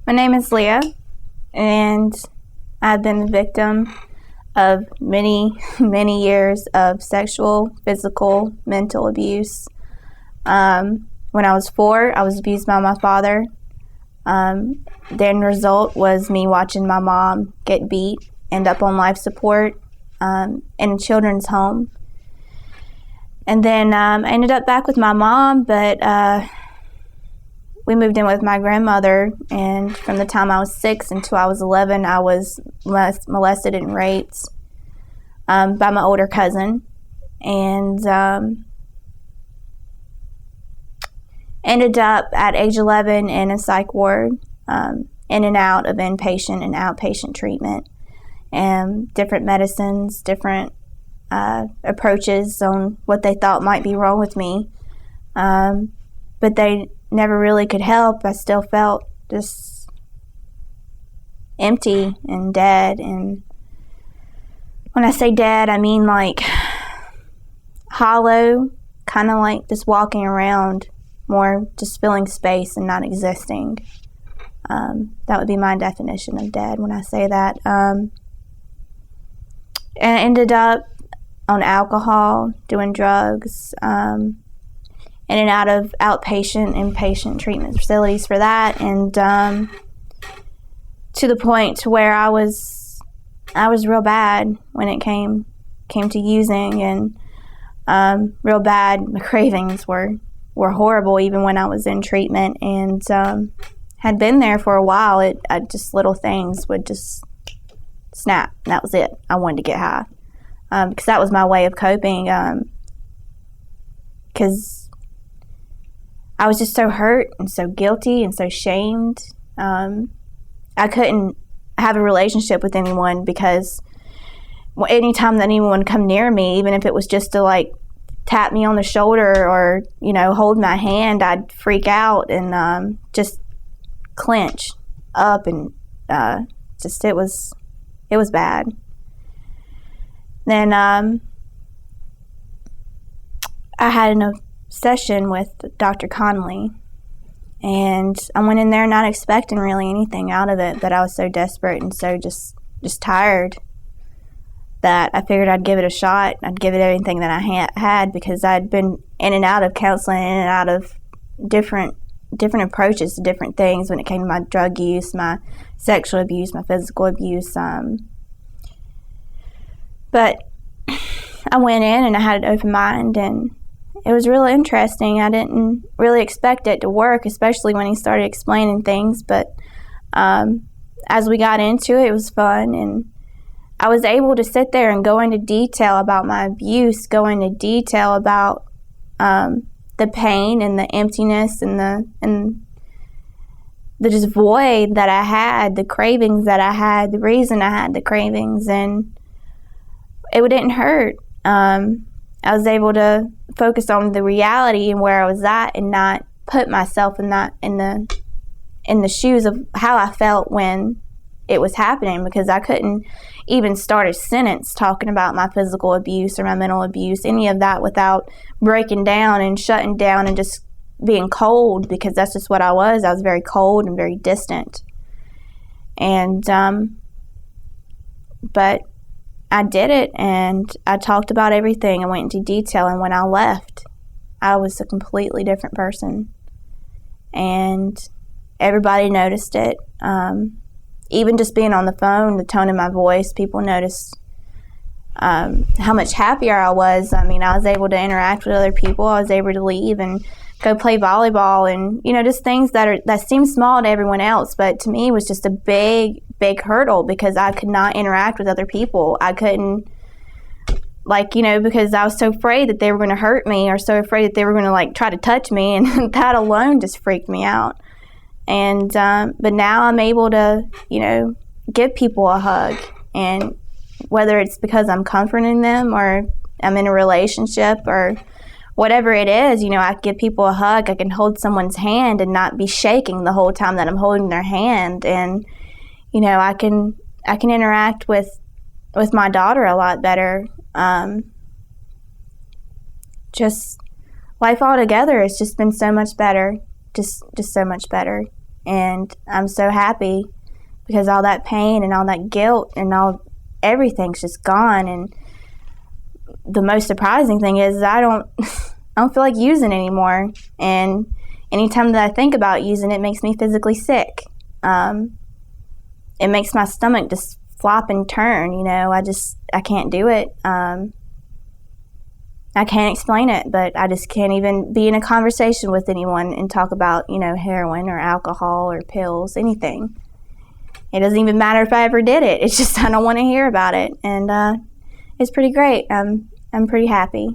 My name is Leah, and I've been the victim of many, many years of sexual, physical, mental abuse. When I was 4, I was abused by my father. The end result was me watching my mom get beat, end up on life support in a children's home. And then I ended up back with my mom, but we moved in with my grandmother, and from the time I was 6 until I was 11, I was molested and raped by my older cousin, and ended up at age 11 in a psych ward, in and out of inpatient and outpatient treatment, and different medicines, different approaches on what they thought might be wrong with me, but they never really could help. I still felt just empty and dead. And when I say dead, I mean like hollow, kind of like just walking around, more just filling space and not existing. That would be my definition of dead when I say that. And I ended up on alcohol, doing drugs, in and out of outpatient, inpatient treatment facilities for that, and to the point to where I was real bad when it came to using, and real bad. My cravings were horrible even when I was in treatment, and had been there for a while. Just little things would just snap, and that was it. I wanted to get high, because that was my way of coping, because I was just so hurt and so guilty and so shamed. I couldn't have a relationship with anyone, because anytime that anyone would come near me, even if it was just to like tap me on the shoulder or, hold my hand, I'd freak out and just clench up, and it was bad. Then I had a session with Dr. Connolly, and I went in there not expecting really anything out of it, but I was so desperate and so just tired that I figured I'd give it a shot. I'd give it everything that I had, because I'd been in and out of counseling, in and out of different approaches to different things when it came to my drug use, my sexual abuse, my physical abuse. But I went in and I had an open mind, and it was really interesting. I didn't really expect it to work, especially when he started explaining things. But as we got into it, it was fun. And I was able to sit there and go into detail about my abuse, go into detail about the pain and the emptiness and the just void that I had, the cravings that I had, the reason I had the cravings. And it didn't hurt. I was able to focus on the reality and where I was at, and not put myself in the shoes of how I felt when it was happening, because I couldn't even start a sentence talking about my physical abuse or my mental abuse, any of that, without breaking down and shutting down and just being cold, because that's just what I was. I was very cold and very distant. And but I did it, and I talked about everything. I went into detail, and when I left, I was a completely different person. And everybody noticed it. Even just being on the phone, the tone of my voice, people noticed how much happier I was. I mean, I was able to interact with other people. I was able to leave and go play volleyball, and just things that seem small to everyone else, but to me was just a big hurdle, because I could not interact with other people. I couldn't, because I was so afraid that they were going to hurt me, or so afraid that they were going to try to touch me, and that alone just freaked me out. And but now I'm able to give people a hug, and whether it's because I'm comforting them, or I'm in a relationship, or whatever it is, I can give people a hug. I can hold someone's hand and not be shaking the whole time that I'm holding their hand. And I can interact with my daughter a lot better. Just life altogether has just been so much better, just so much better. And I'm so happy because all that pain and all that guilt and everything's just gone. And the most surprising thing is I don't feel like using it anymore. And anytime that I think about using it makes me physically sick. It makes my stomach just flop and turn, I can't do it. I can't explain it, but I just can't even be in a conversation with anyone and talk about, heroin or alcohol or pills, anything. It doesn't even matter if I ever did it. It's just I don't want to hear about it. And it's pretty great. I'm pretty happy.